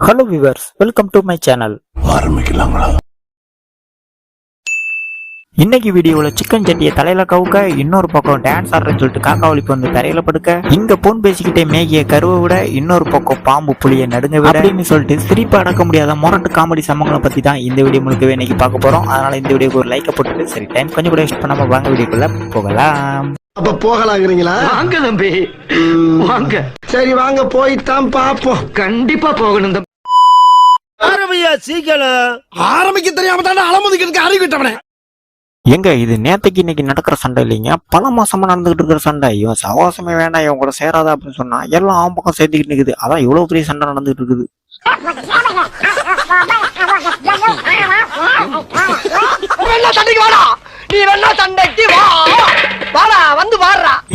Hello viewers, welcome to my channel. ஆரம்பிக்கலாங்களா? இன்னைக்கு வீடியோல சிக்கன் சட்டியை தலையில கவுக்க, இன்னொரு பக்கம் டான்ஸ் ஆடுறேன்னு சொல்லிட்டு காக்காவளிப்பு வந்து தரையில படுக்க, இங்க போன் பேசிக்கிட்டே மேகிய கருவை விட, இன்னொரு பக்கம் பாம்பு புளிய நடுங்க விட அப்படின்னு சொல்லிட்டு சிரிப்பு அடக்க முடியாத முரட்டு காமெடி சம்பவங்களை பத்தி தான் இந்த வீடியோ முழுக்கவே இன்னைக்கு பார்க்க போறோம். அதனால இந்த வீடியோக்கு ஒரு லைக்கை போட்டுட்டு சரி டைம் கொஞ்சம் கூட வேஸ்ட் பண்ணாம வாங்க வீடியோக்குள்ள போகலாம். அப்ப போகலாங்கிறீங்களா? வாங்க தம்பி வாங்க. சரி வாங்க போய்தான் பாப்போம். கண்டிப்பா போகணும். ஆரம்பியா சீக்கிரம். ஆரம்பிக்க தெரியாம தானே அலமுதிக்கிறதுக்கு அறிவிட்டவனே. எங்க இது நேத்தைக்கு இன்னைக்கு நடக்கிற சண்டை இல்லைங்க, பல மாசமா நடந்துகிட்டு இருக்கிற சண்டை. இவன் சவாசமே வேண்டாம், இவன் கூட சேராதா அப்படின்னு சொன்னா எல்லாம் அவன் பக்கம் சேர்த்துக்கிட்டு இருக்குது. அதான் இவ்வளவு பெரிய சண்டை நடந்துகிட்டு இருக்குது.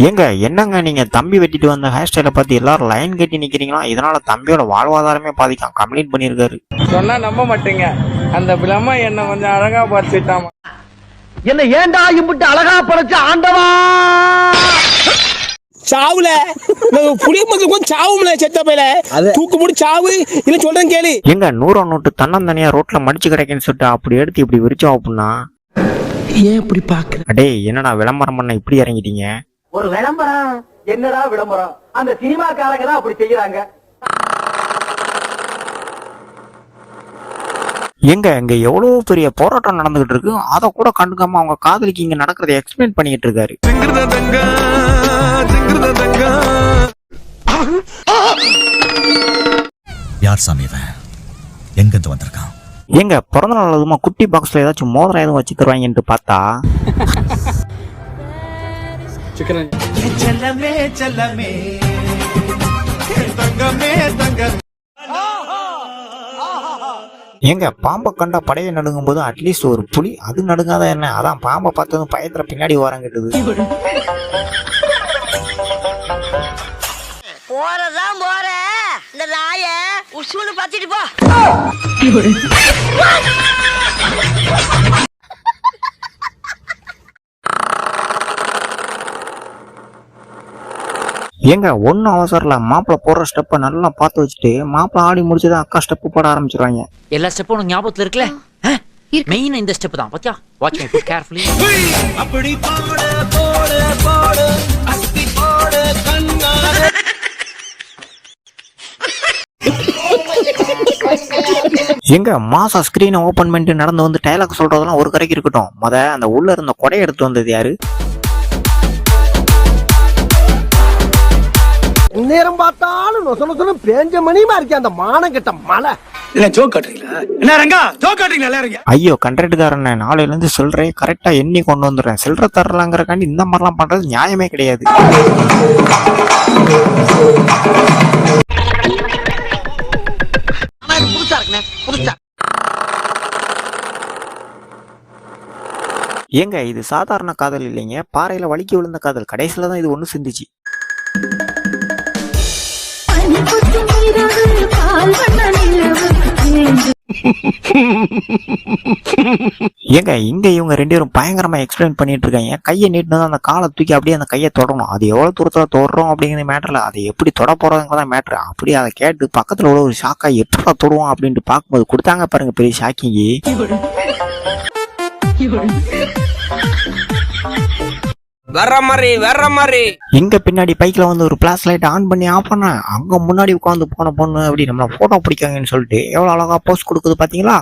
ஏங்க என்னங்க நீங்க தம்பி வெட்டிட்டு வந்த ஹேர் ஸ்டைல பார்த்து எல்லாரும் லைன் கட்டி நிக்கிறீங்களா? இதனால தம்பியோட வாழ்வாதாரமே பாதிக்கும். கம்ப்ளைண்ட் பண்ணிருக்காரு. சொன்னா நம்ப மாட்டீங்க, அந்த பிளமா என்ன கொஞ்சம் அழகா பார்த்துட்டாமா. என்ன ஏண்டா இம்புட்டு அழகா படைச்ச ஆண்டவா? சாவுல புளிய மருந்து கொஞ்சம் சாவும்ல, செத்த பையில தூக்கு முடி சாவு இல்ல சொல்றேன் கேளு. எங்க 100 நோட்டு தன்னந்தனியா ரோட்ல மடிச்சு கிடைக்குன்னு சொல்லிட்டு அப்படி எடுத்து இப்படி விரிச்சோம் அப்படின்னா ஏன் இப்படி பாக்குற? அடே என்னடா விளம்பரம் பண்ண இப்படி இறங்கிட்டீங்க? ஒரு விளம்பரம் என்னடா விளம்பரம்? அந்த சினிமாக்காரங்க தான் அப்படி செய்யறாங்க. எங்க இங்க எவ்வளவு பெரிய போராட்டம் நடந்துகிட்டு இருக்கு, அத கூட கண்டுக்காம அவங்க காதலிக்கு இங்க நடக்கிறத எக்ஸ்பிளைன் பண்ணிட்டு இருக்காரு. யார் சாமி இவன்? எங்க இருந்து வந்திருக்கான்? எங்க பிறந்த நாள் அதுமா குட்டி பாக்ஸ்ல ஏதாச்சும் மோதிரம் எதுவும் வச்சு தருவாங்கன்னு பார்த்தா எங்க பாம்பை கண்டா படையை நடுங்கும் போது அட்லீஸ்ட் ஒரு புலி அது நடுங்காத என்ன? அதான் பாம்பை பார்த்ததும் பயத்துல பின்னாடி ஓரங்கிட்டது. போறதான் போற இந்த நாய உசுன்னு பாத்திட்டு போ. எங்க ஒன்னும் அவசரம்ல மாப்பிள்ள போடுற ஸ்டெப்ப நல்லா பார்த்து வச்சுட்டு மாப்பிள்ள ஆடி முடிச்சதான் அக்கா ஸ்டெப் போட ஆரம்பிச்சிருவாங்க. எல்லா ஸ்டெப்பும் உனக்கு ஞாபகத்துல இருக்குல்ல? மெயின் இந்த ஸ்டெப் தான் பாத்தியா? Watch my foot carefully. அப்படி போடு போடு போடு அஸ்தி போடு கண்ணார. எங்க மாசா ஸ்கிரீனை ஓபன் பண்ணிட்டு நடந்து வந்து டைலாக் சொல்றதெல்லாம் ஒரு கரைக்கு இருக்கட்டும், அந்த உள்ள இருந்த கொடையை எடுத்து வந்தது யாரு? நேரம் பார்த்தாலும் நொச நொசனு பேஞ்ச மணியுமா இருக்கே அந்த மானம் கெட்ட மலை. என்ன ஜோக் காட்டுறீங்களா? என்ன ரங்கா ஜோக் காட்டுறீங்களா எல்லாரும்? ஐயோ கண்ட்ராக்டுக்காரன், நாளையில இருந்து சில்லறை கரெக்டா எண்ணி கொண்டு வந்துடுறேன். சில்லறை தரலாங்கிறக்காண்டி இந்த மாதிரிலாம் பண்றது நியாயமே கிடையாது. ஏங்க இது சாதாரண காதல் இல்லைங்க, பாறையில வலிக்கி விழுந்த காதல். கடைசியில தான் இது ஒண்ணு சிந்திச்சு. ஏங்க இங்க இவங்க ரெண்டு பேரும் பயங்கரமா எக்ஸ்பிளைன் பண்ணிட்டு இருக்காங்க. கையை நீட்டினதான் அந்த காலை தூக்கி அப்படியே அந்த கையை தொடணும். அது எவ்வளவு தூரத்துல தொடுறோம் அப்படிங்கிற மேட்டர்ல அதை எப்படி தொட போறதுதான் மேட்டர். அப்படியே அதை கேட்டு பக்கத்துல உள்ள ஒரு ஷாக்கா எப்படா தொடுவோம் அப்படின்ட்டு பார்க்கும்போது கொடுத்தாங்க பாருங்க பெரிய ஷாக்கிங்கி. வர்ற மாதிரி இங்க பின்னாடி பைக்ல வந்து ஒரு பிளாஸ் லைட் ஆன் பண்ணி ஆஃப் பண்ண, அங்க முன்னாடி உட்காந்து போன பொண்ணு அப்படி நம்மள போட்டோ பிடிக்காங்கன்னு சொல்லிட்டு எவ்வளவு அழகா போஸ்ட் கொடுக்குது பாத்தீங்களா?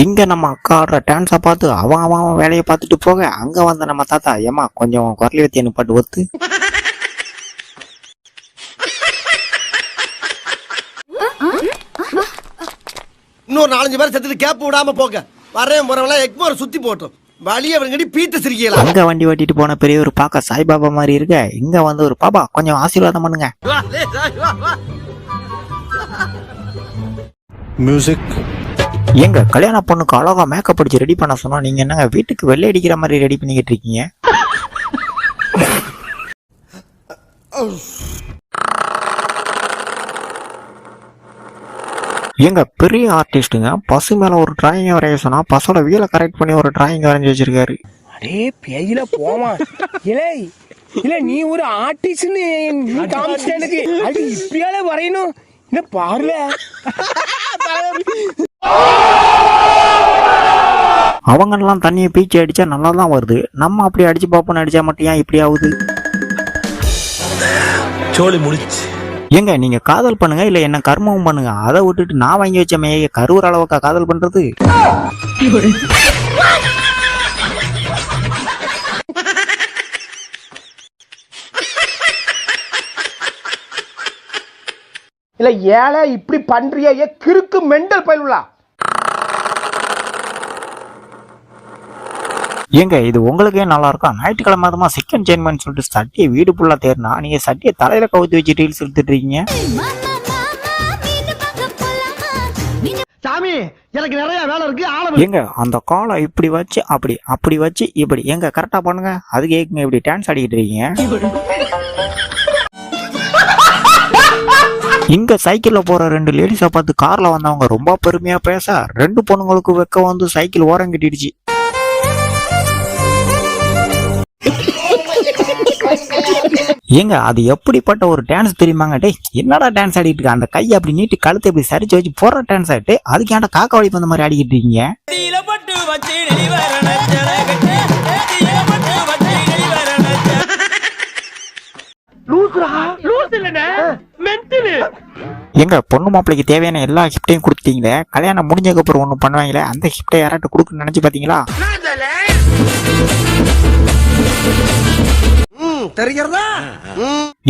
இங்க நம்ம அக்கா ஆடுற டான்ஸை பார்த்து அவன் வேலையை பார்த்துட்டு போக, அங்க வந்த நம்ம தாத்தா ஏமா கொஞ்சம் குரலி வத்தி அனுப்பாட்டு ஒத்து. இன்னொரு 4-5 பேர் செத்துட்டு கேப் விடாம போக வரேன் போறவங்களா எக்மோர் சுத்தி போட்டோம் வழிய அவங்கடி பீத்த சிரிக்கலாம். அங்க வண்டி ஓட்டிட்டு போன பெரியவர் பார்க்க சாய்பாபா மாதிரி இருக்க, இங்க வந்து ஒரு பாபா கொஞ்சம் ஆசீர்வாதம் பண்ணுங்க. மியூசிக். எங்க கல்யாண பொண்ணுக்கு அழகா மேக்கப் அடிச்சு ரெடி பண்ண சொன்னா நீங்க என்னங்க வீட்டுக்கு வெள்ளை அடிக்கிற மாதிரி ரெடி பண்ணிக்கிட்டு இருக்கீங்க? எங்க பெரிய ஆர்டிஸ்ட்டுங்க பசு மேல ஒரு டிராயிங் வரைய சொன்னா பசோட வீலை கரெக்ட் பண்ணி ஒரு டிராயிங் வரைஞ்சி வச்சிருக்காரு. அடே பேயில போமா இலே இல்ல நீ ஒரு ஆர்டிஸ்ட்னு நீ காமிச்சிட்ட எனக்கு அது இப்படியால வரையணும் என்ன பாருல அவங்கெல்லாம் தண்ணியை பீச்சி அடிச்சா நல்லா தான் வருது, நம்ம அப்படி அடிச்சு பார்ப்போன்னு அடிச்சா மட்டும் ஏன் இப்படி ஆகுது? சோழி முடிச்சு. ஏங்க நீங்க காதல் பண்ணுங்க இல்ல என்ன கர்மமும் பண்ணுங்க, அதை விட்டுட்டு நான் வாங்கி வச்ச மேய கருவுற அளவுக்கா காதல் பண்றது? இல்ல ஏழை இப்படி பண்றிய கிறுக்கு மெண்டல் பயிலுலா. ஏங்க இது உங்களுக்கே நல்லா இருக்கும். ஞாயிற்றுக்கிழமை அதுமா சிக்கன் சேர்மன் சொல்லிட்டு சட்டியை வீடு ஃபுல்லா தேர்னா நீங்க சட்டியை தலையில கவுத்து வச்சு ரீல்ஸ் எடுத்துட்டு இருக்கீங்க. சாமி எனக்கு நிறைய வேலை இருக்கு. ஏங்க அந்த காலை இப்படி வச்சு அப்படி வச்சு இப்படி எங்க கரெக்டா பண்ணுங்க. அது கேக்குங்க இப்படி டான்ஸ் ஆடிக்கிட்டு இருக்கீங்க. இங்க சைக்கிள்ல போற 2 லேடிஸை பார்த்து கார்ல வந்தவங்க ரொம்ப பெருமையா பேச 2 பொண்ணுங்களுக்கு வெக்க வந்து சைக்கிள் ஓரம் கட்டிடுச்சு. ஏங்க அது எப்படிப்பட்ட ஒரு டான்ஸ் தெரியுமாங்க? டே என்னடா டான்ஸ் ஆடிட்டு இருக்க? அந்த கையை அப்படி நீட்டி கழுத்தை இப்படி சரிச்சு வச்சு போற டான்ஸ் ஆயிட்டு அதுக்கு ஏன்டா காக்கா வழி வந்த மாதிரி ஆடிக்கிட்டு இருக்கீங்க? எங்க பொண்ணு மாப்பிளைக்கு தேவையான எல்லா கிஃப்டையும் கொடுத்துட்டீங்களே, கல்யாணம் முடிஞ்சதுக்கு அப்புறம் ஒண்ணு பண்ணுவாங்களே, அந்த கிஃப்டை யாராட்ட கொடுக்குன்னு நினைச்சு பாத்தீங்களா? தெரிகிறதா?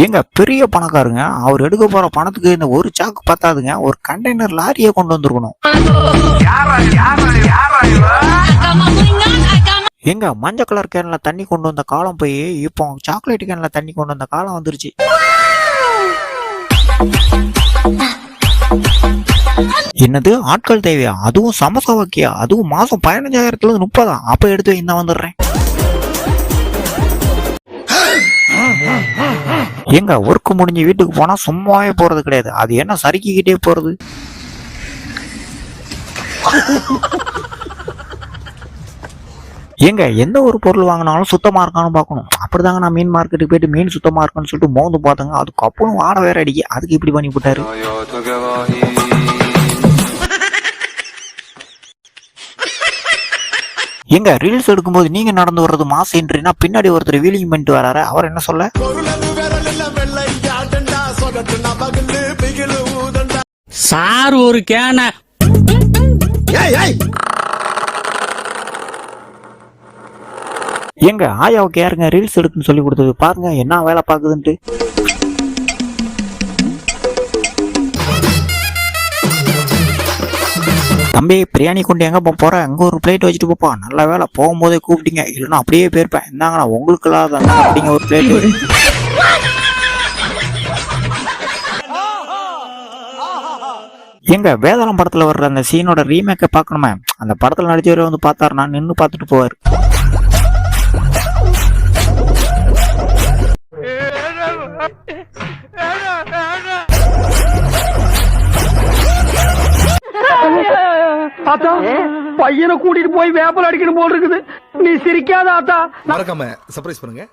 எங்க பெரிய பணக்காரங்க அவர் எடுக்க போற பணத்துக்கு இந்த ஒரு சாக்கு பத்தாதுங்க, ஒரு கண்டெய்னர் லாரியே கொண்டு வந்திருக்கணும். எங்க மஞ்சள் கலர் கேன்ல தண்ணி கொண்டு வந்த காலம் போய் இப்போ சாக்லேட் கேன்ல தண்ணி கொண்டு வந்த காலம் வந்துருச்சு. என்னது ஆட்கள் தேவையா? அதுவும் சமோசா வைக்கியா? அதுவும் மாசம் 15,000 30 அப்ப எடுத்து இந்த வந்துடுறேன். எங்க ஒர்க் முடிஞ்சு வீட்டுக்கு போனா சும்மாவே போறது கிடையாது, அது என்ன சறுக்கிக்கிட்டே போறது. ஏங்க எந்த ஒரு பொருள் வாங்கினாலும் சுத்தமா இருக்கான்னு பாக்கணும். அப்படிதாங்க நான் மீன் மார்க்கெட்டுக்கு போயிட்டு மீன் சுத்தமா இருக்குன்னு சொல்லிட்டு மோந்து பார்த்தாங்க, அதுக்கு அப்புறம் வாட வேற அடிக்கி, அதுக்கு இப்படி பண்ணி போட்டாரு. எங்க ரீல்ஸ் எடுக்கும்போது நீங்க நடந்து வர்றது மாச என்ட்ரினா பின்னாடி ஒருத்தர் வீலிங் பண்ணிட்டு வராரு, அவர் என்ன சொல்ல? சார் ஒரு கேன எங்க ஆயாவுக்கு யாருங்க ரீல்ஸ் எடுக்குன்னு சொல்லி கொடுத்தது? பாருங்க என்ன வேலை பாக்குதுன்ட்டு. தம்பி பிரியாணி கொண்டு எங்க போற? அங்க ஒரு பிளேட் வச்சுட்டு போப்பா. நல்ல வேலை போகும்போதே கூப்பிட்டீங்க, இல்லைன்னா அப்படியே போயிருப்பேன். இந்தாங்கண்ணா உங்களுக்கு இல்லாத அப்படிங்க ஒரு பிளேட். எங்க வேதாளம் படத்துல வர்ற அந்த சீனோட ரீமேக்கை பார்க்கணுமே, அந்த படத்துல நடிச்சவரை வந்து பார்த்தாரு, நான் நின்று பார்த்துட்டு போவாரு. ஆத்தா பையனை கூட்டிட்டு போய் வேப்பல் அடிக்கணும் போல் இருக்குது. நீ சிரிக்காத ஆத்தா. மறக்காம சர்ப்ரைஸ் பண்ணுங்க.